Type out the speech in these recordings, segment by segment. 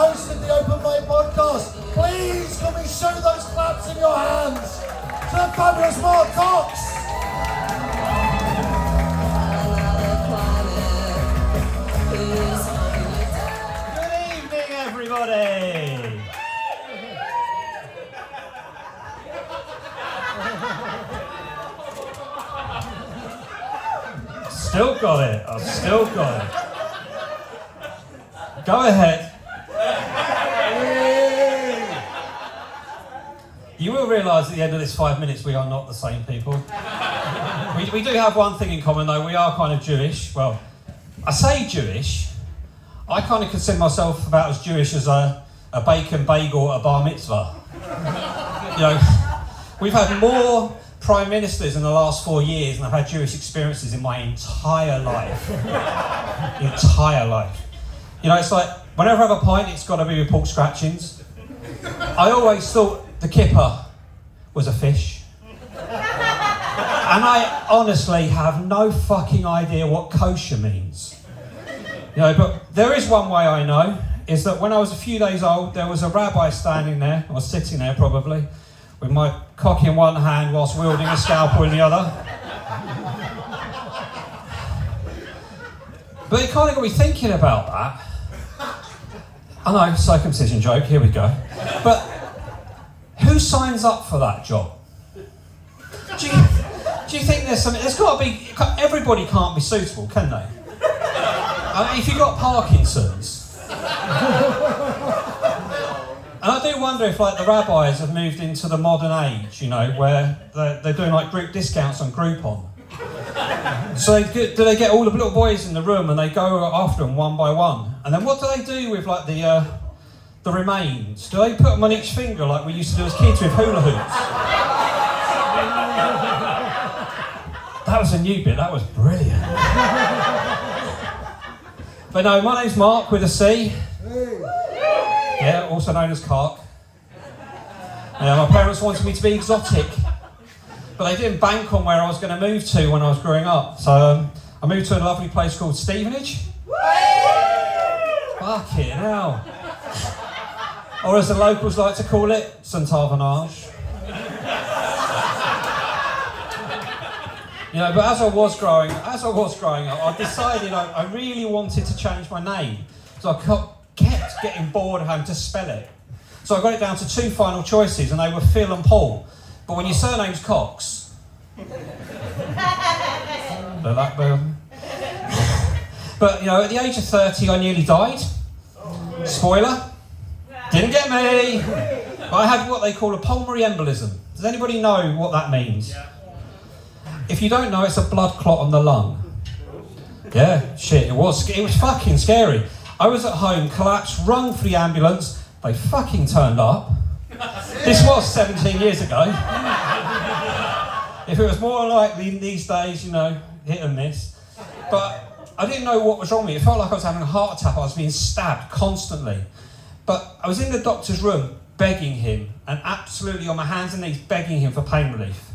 host of the Open Mic Podcast. Please can we show those claps in your hands to the fabulous Mark Cox. Good evening, everybody. Still got it. I've still got it. Go ahead. You will realise at the end of this 5 minutes we are not the same people. We do have one thing in common though, we are kind of Jewish. Well, I say Jewish, I kind of consider myself about as Jewish as a bacon bagel at a bar mitzvah. You know, we've had more prime ministers in the last 4 years than I've had Jewish experiences in my entire life. Entire life. You know, it's like, whenever I have a pint, it's got to be with pork scratchings. I always thought the kipper was a fish. And I honestly have no fucking idea what kosher means. You know, but there is one way I know, is that when I was a few days old, there was a rabbi standing there, or sitting there probably, with my cock in one hand whilst wielding a scalpel in the other. But it kind of got me thinking about that. I know, circumcision joke, here we go. But who signs up for that job? Do you think there's something, there's got to be, everybody can't be suitable, can they? I mean, if you've got Parkinson's. And I do wonder if like the rabbis have moved into the modern age, you know, where they're doing like group discounts on Groupon. So do they get all the little boys in the room and they go after them one by one? And then what do they do with like the remains? Do they put them on each finger like we used to do as kids with hula hoops? That was a new bit, that was brilliant. But no, my name's Mark with a C. Yeah, also known as Clark. My parents wanted me to be exotic, but they didn't bank on where I was going to move to when I was growing up. So I moved to a lovely place called Stevenage. Fucking hell. Or as the locals like to call it, St Arvanage. You know, but as I was growing up, I decided I really wanted to change my name. So I kept getting bored of having to spell it. So I got it down to two final choices, and they were Phil and Paul. But when your surname's Cox, but you know, at the age of 30, I nearly died. Spoiler, didn't get me. But I had what they call a pulmonary embolism. Does anybody know what that means? If you don't know, it's a blood clot on the lung. Yeah, shit, it was fucking scary. I was at home, collapsed, rung for the ambulance. They fucking turned up. This was 17 years ago. If it was more likely these days, you know, hit and miss. But I didn't know what was wrong with me. It felt like I was having a heart attack. I was being stabbed constantly. But I was in the doctor's room begging him, and absolutely on my hands and knees begging him for pain relief.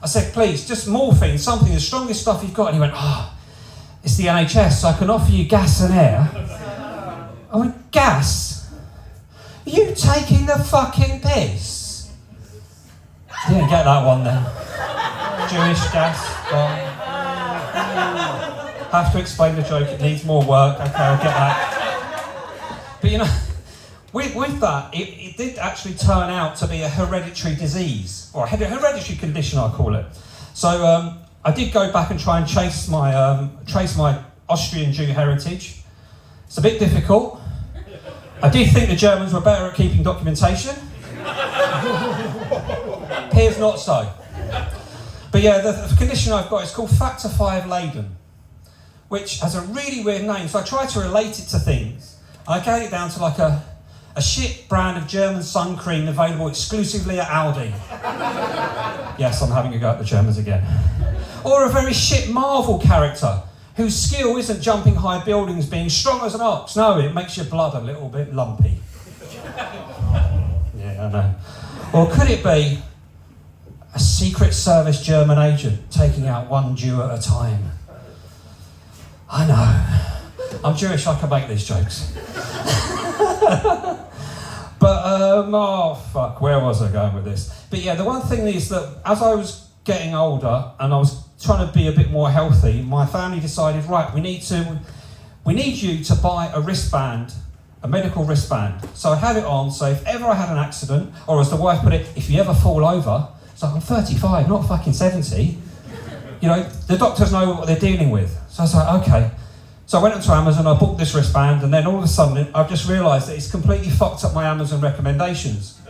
I said, please, just morphine, something, the strongest stuff you've got. And he went, it's the NHS, so I can offer you gas and air. I went, gas? Are you taking the fucking piss? Didn't get that one then. Jewish gas, gone. Have to explain the joke, it needs more work. Okay, I'll get that. But you know, with that, it did actually turn out to be a hereditary disease, or a hereditary condition, I call it. So I did go back and try and trace my Austrian Jew heritage. It's a bit difficult. I did think the Germans were better at keeping documentation. Here's not so. But yeah, the condition I've got is called Factor V Leiden, which has a really weird name. So I tried to relate it to things. I gave it down to like a shit brand of German sun cream available exclusively at Aldi. Yes, I'm having a go at the Germans again. Or a very shit Marvel character whose skill isn't jumping high buildings, being strong as an ox. No, it makes your blood a little bit lumpy. Yeah, I know. Or could it be a Secret Service German agent taking out one Jew at a time? I know. I'm Jewish, I can make these jokes. But, oh fuck, where was I going with this? But yeah, the one thing is that as I was getting older and I was trying to be a bit more healthy, my family decided, right, we need you to buy a wristband, a medical wristband. So I had it on, so if ever I had an accident, or as the wife put it, if you ever fall over, it's like, I'm 35, not fucking 70. You know, the doctors know what they're dealing with. So I was like, okay. So I went up to Amazon, I bought this wristband, and then all of a sudden I've just realised that it's completely fucked up my Amazon recommendations.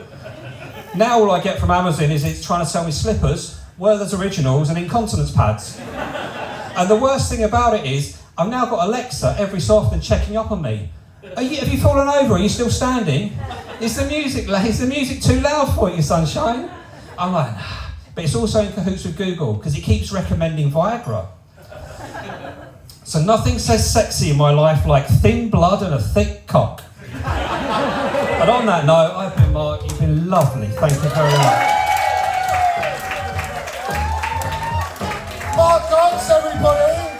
Now all I get from Amazon is it's trying to sell me slippers, Werther's Originals and incontinence pads. And the worst thing about it is, I've now got Alexa every so often checking up on me. Have you fallen over? Are you still standing? Is the music too loud for you, sunshine? I'm like, nah. But it's also in cahoots with Google, because it keeps recommending Viagra. So nothing says sexy in my life like thin blood and a thick cock. And on that note, I've been Mark, you've been lovely. Thank you very much. Mark Cox, everybody.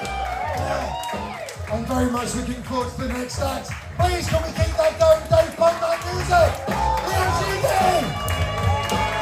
I'm very much looking forward to the next act. Please can we